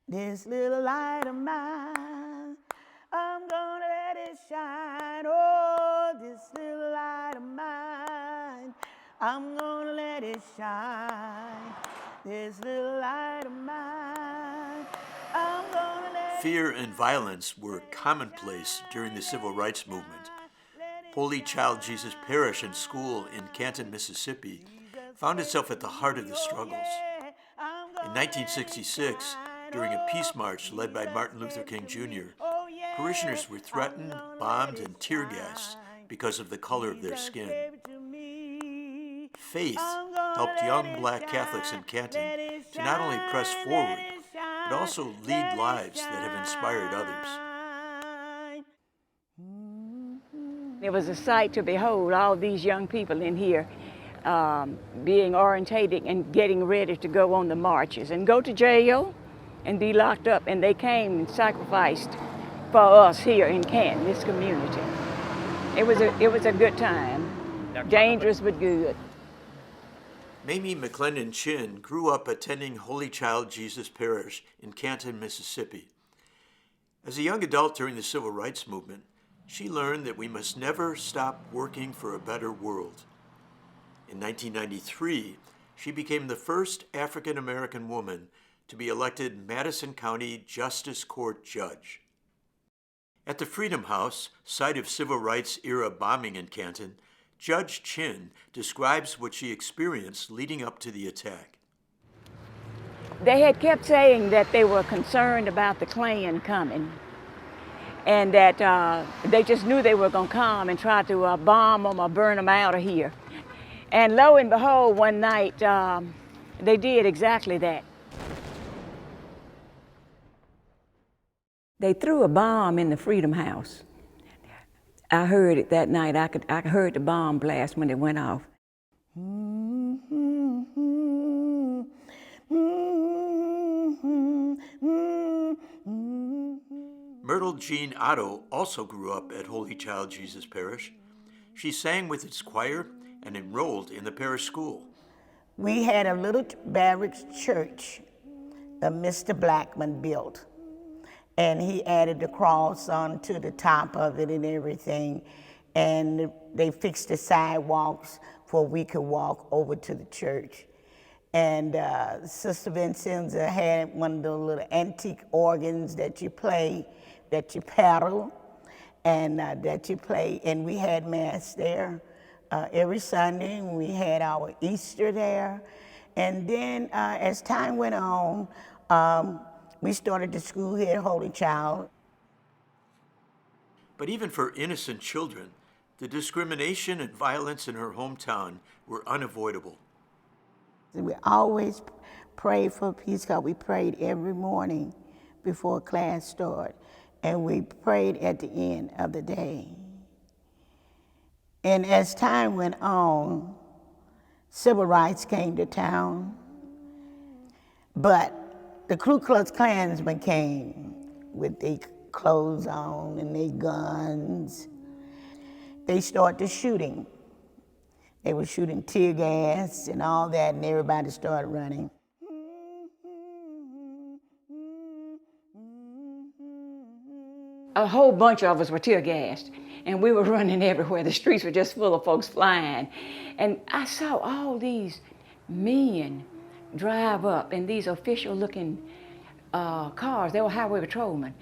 This little light of mine, I'm gonna let it shine. Oh, this little light of mine, I'm gonna let it shine. This little light of mine, I'm gonna let Fear and violence were commonplace during the Civil Rights Movement. Holy Child Jesus Parish and School in Canton, Mississippi, found itself at the heart of the struggles. In 1966, during a peace march led by Martin Luther King Jr., parishioners were threatened, bombed, and tear gassed because of the color of their skin. Faith helped young black Catholics in Canton to not only press forward, but also lead lives that have inspired others. It was a sight to behold, all these young people in here being orientated and getting ready to go on the marches and go to jail and be locked up. And they came and sacrificed for us here in Canton, this community. It was a good time, dangerous but good. Mamie McClendon Chin grew up attending Holy Child Jesus Parish in Canton, Mississippi. As a young adult during the Civil Rights Movement, she learned that we must never stop working for a better world. In 1993, she became the first African American woman to be elected Madison County Justice Court Judge. At the Freedom House, site of Civil Rights era bombing in Canton, Judge Chin describes what she experienced leading up to the attack. They had kept saying that they were concerned about the Klan coming, and that they just knew they were going to come and try to bomb them or burn them out of here. And lo and behold, one night, they did exactly that. They threw a bomb in the Freedom House. I heard it that night. I heard the bomb blast when it went off. Myrtle Jean Otto also grew up at Holy Child Jesus Parish. She sang with its choir and enrolled in the parish school. We had a little barracks church that Mr. Blackman built. And he added the cross onto the top of it and everything. And they fixed the sidewalks for we could walk over to the church. And Sister Vincenza had one of the little antique organs that you play, that you paddle, and that you play. And we had Mass there every Sunday. And we had our Easter there. And then as time went on, we started the school here at Holy Child. But even for innocent children, the discrimination and violence in her hometown were unavoidable. We always prayed for peace, because we prayed every morning before class started, and we prayed at the end of the day. And as time went on, civil rights came to town, but the Ku Klux Klansmen came with their clothes on and their guns. They started shooting. They were shooting tear gas and all that, and everybody started running. A whole bunch of us were tear gassed, and we were running everywhere. The streets were just full of folks flying. And I saw all these men drive up in these official-looking cars. They were highway patrolmen.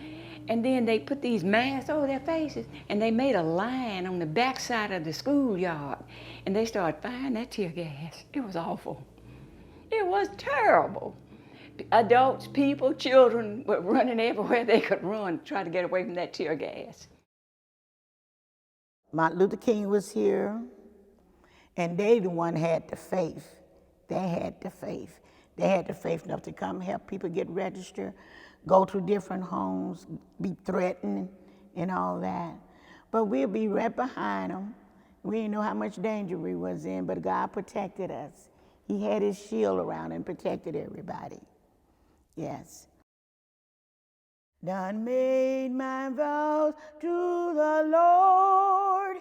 And then they put these masks over their faces, and they made a line on the backside of the schoolyard, and they started firing that tear gas. It was awful. It was terrible. Adults, people, children were running everywhere they could run to try to get away from that tear gas. Martin Luther King was here, and they the one had the faith. They had the faith. They had the faith enough to come help people get registered, go to different homes, be threatened and all that. But we'll be right behind them. We didn't know how much danger we was in, but God protected us. He had his shield around and protected everybody. Yes. Done made my vows to the Lord,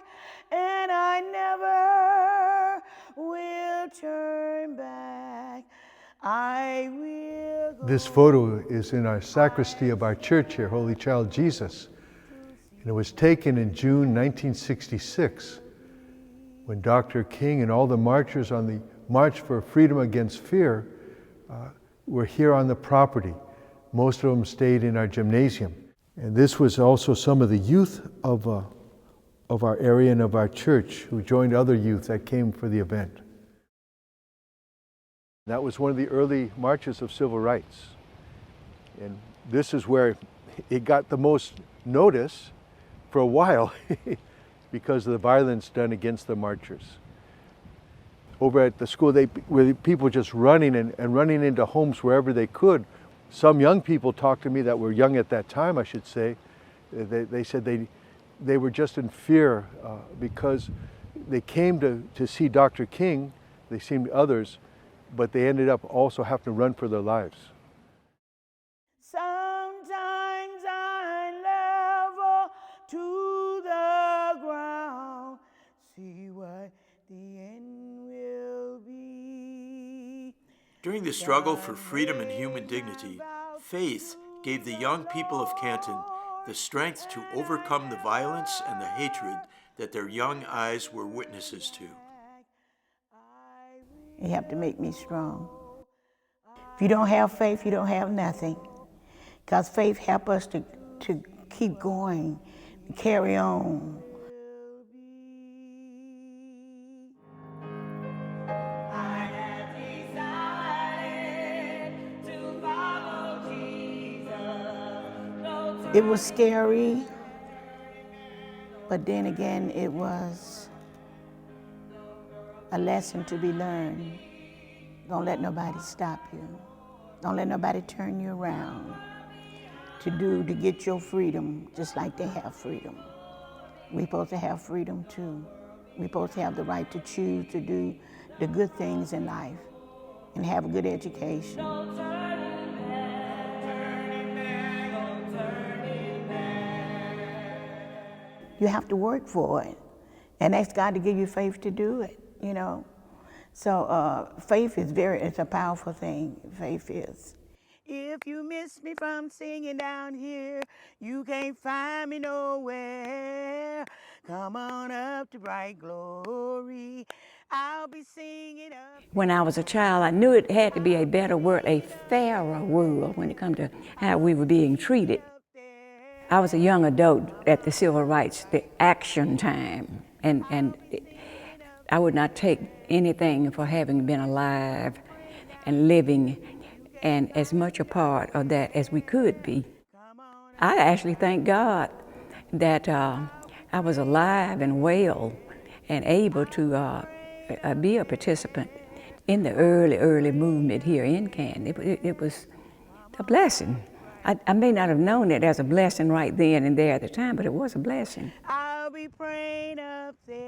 and I never will turn back. I will go This photo is in our sacristy of our church here, Holy Child Jesus. And it was taken in June 1966 when Dr. King and all the marchers on the March for Freedom Against Fear were here on the property. Most of them stayed in our gymnasium. And this was also some of the youth of our area and of our church who joined other youth that came for the event. That was one of the early marches of civil rights. And this is where it got the most notice for a while because of the violence done against the marchers. Over at the school, were people just running and running into homes wherever they could. Some young people talked to me that were young at that time, I should say. They said they were just in fear because they came to see Dr. King, they seemed others, but they ended up also having to run for their lives. Sometimes I level to the ground, see what the end will be. During the struggle for freedom and human dignity, faith gave the young people of Canton the strength to overcome the violence and the hatred that their young eyes were witnesses to. You have to make me strong. If you don't have faith, you don't have nothing. Because faith helps us to keep going, to carry on. It was scary, but then again, it was a lesson to be learned. Don't let nobody stop you. Don't let nobody turn you around to get your freedom, just like they have freedom. We're supposed to have freedom too. We're supposed to have the right to choose to do the good things in life and have a good education. You have to work for it and ask God to give you faith to do it, you know. So faith is it's a powerful thing, faith is. If you miss me from singing down here, you can't find me nowhere. Come on up to bright glory, I'll be singing up. When I was a child, I knew it had to be a better world, a fairer world when it comes to how we were being treated. I was a young adult at the civil rights, the action time, and I would not take anything for having been alive and living and as much a part of that as we could be. I actually thank God that I was alive and well and able to be a participant in the early movement here in Canton. It was a blessing. I may not have known it as a blessing right then and there at the time, but it was a blessing. I'll be praying up there.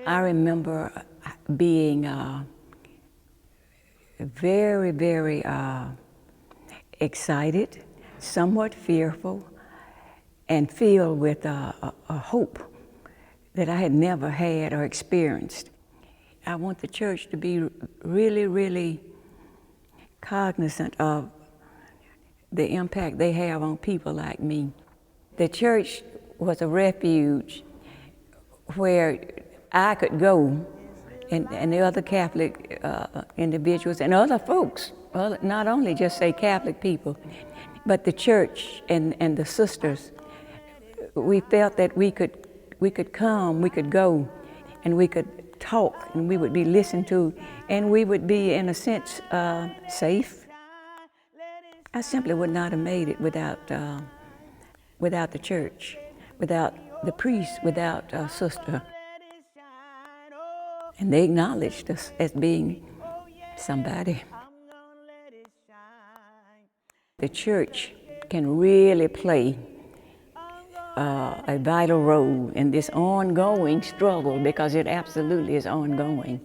I remember being very, very excited, somewhat fearful, and filled with a hope that I had never had or experienced. I want the church to be really, really cognizant of the impact they have on people like me. The church was a refuge where I could go and the other Catholic individuals and other folks, not only just say Catholic people, but the church and the sisters, we felt that we could come, we could go, and we could talk, and we would be listened to, and we would be, in a sense, safe. I simply would not have made it without the church, without the priest, without a sister. And they acknowledged us as being somebody. The church can really play a vital role in this ongoing struggle, because it absolutely is ongoing.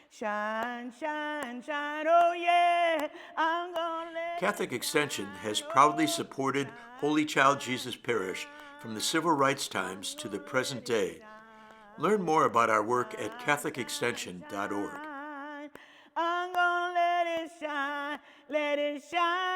Shine, shine, shine, oh yeah, I'm gonna let Catholic Extension has proudly supported Holy Child Jesus Parish from the civil rights times to the present day. Learn more about our work at catholicextension.org. let it shine.